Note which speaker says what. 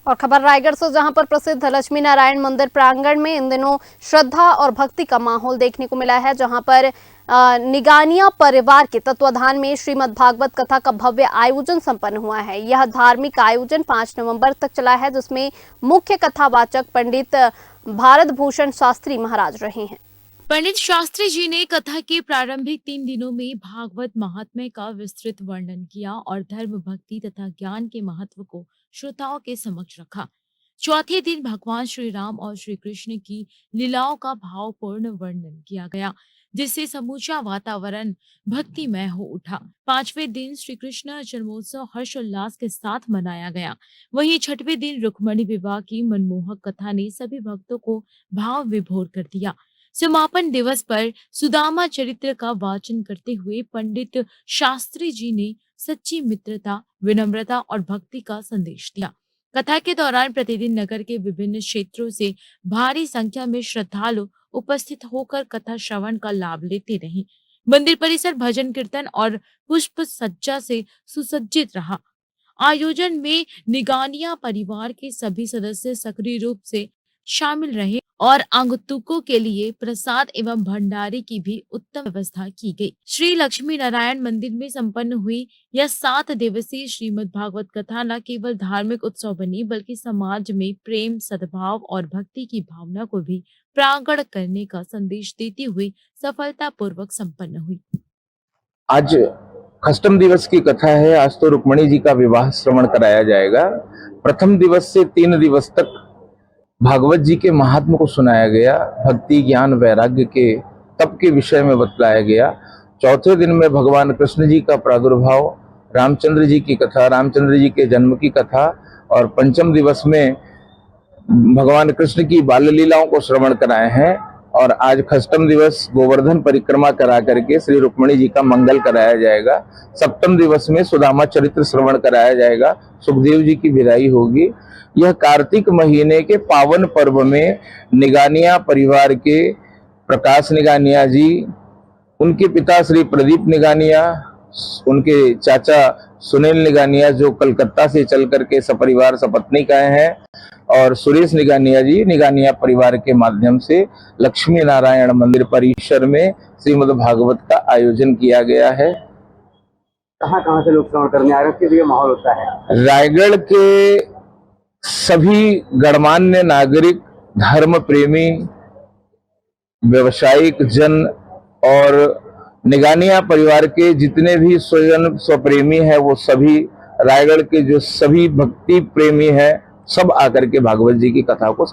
Speaker 1: और खबर रायगढ़ से, जहां पर प्रसिद्ध लक्ष्मी नारायण मंदिर प्रांगण में इन दिनों श्रद्धा और भक्ति का माहौल देखने को मिला है। जहां पर निगानिया परिवार के तत्वाधान में श्रीमद् भागवत कथा का भव्य आयोजन संपन्न हुआ है। यह धार्मिक आयोजन 5 नवंबर तक चला है, जिसमें मुख्य कथावाचक पंडित भारत भूषण शास्त्री महाराज रहे हैं।
Speaker 2: पंडित शास्त्री जी ने कथा के प्रारंभिक 3 दिनों में भागवत महात्म्य का विस्तृत वर्णन किया और धर्म, भक्ति तथा ज्ञान के महत्व को श्रोताओं के समक्ष रखा। चौथे दिन भगवान श्री राम और श्री कृष्ण की लीलाओं का भावपूर्ण वर्णन किया गया, जिससे समूचा वातावरण भक्तिमय हो उठा। 5वें दिन श्री कृष्ण जन्मोत्सव हर्षोल्लास के साथ मनाया गया। वहीं 6वें दिन रुक्मिणी विवाह की मनमोहक कथा ने सभी भक्तों को भाव विभोर कर दिया। समापन दिवस पर सुदामा चरित्र का वाचन करते हुए पंडित शास्त्री जी ने सच्ची मित्रता, विनम्रता और भक्ति का संदेश दिया। कथा के दौरान प्रतिदिन नगर के विभिन्न क्षेत्रों से भारी संख्या में श्रद्धालु उपस्थित होकर कथा श्रवण का लाभ लेते रहे। मंदिर परिसर भजन कीर्तन और पुष्प सज्जा से सुसज्जित रहा। आयोजन में निगानिया परिवार के सभी सदस्य सक्रिय रूप से शामिल रहे और आगंतुकों के लिए प्रसाद एवं भंडारे की भी उत्तम व्यवस्था की गई। श्री लक्ष्मी नारायण मंदिर में संपन्न हुई यह 7 दिवसीय श्रीमद् भागवत कथा न केवल धार्मिक उत्सव बनी, बल्कि समाज में प्रेम, सद्भाव और भक्ति की भावना को भी प्रांगण करने का संदेश देती हुई सफलतापूर्वक संपन्न हुई।
Speaker 3: आज अष्टम दिवस की कथा है। आज तो रुक्मिणी जी का विवाह श्रवण कराया जाएगा। प्रथम दिवस से 3 दिवस तक भागवत जी के महात्म को सुनाया गया, भक्ति, ज्ञान, वैराग्य के तप के विषय में बतलाया गया। चौथे दिन में भगवान कृष्ण जी का प्रादुर्भाव, रामचंद्र जी की कथा, रामचंद्र जी के जन्म की कथा, और पंचम दिवस में भगवान कृष्ण की बाल लीलाओं को श्रवण कराए हैं। और आज अष्टम दिवस गोवर्धन परिक्रमा करा करके श्री रुक्मिणी जी का मंगल कराया जाएगा। सप्तम दिवस में सुदामा चरित्र श्रवण कराया जाएगा, सुखदेव जी की विदाई होगी। यह कार्तिक महीने के पावन पर्व में निगानिया परिवार के प्रकाश निगानिया जी, उनके पिता श्री प्रदीप निगानिया, उनके चाचा सुनील निगानिया जो कलकत्ता से चल करके सपरिवार सपत्नी आए हैं, और सुरेश निगानिया जी निगानिया परिवार के माध्यम से लक्ष्मी नारायण मंदिर परिसर में श्रीमद् भागवत का आयोजन किया गया है।
Speaker 4: कहाँ से लोग श्रवण करने आ रहे हैं, किस लिए माहौल होता है?
Speaker 3: रायगढ़ के सभी गणमान्य नागरिक, धर्म प्रेमी, व्यवसायिक जन और निगानिया परिवार के जितने भी स्वजन स्वप्रेमी है, वो सभी रायगढ़ के जो सभी भक्ति प्रेमी है, सब आकर के भागवत जी की कथा को श्रवण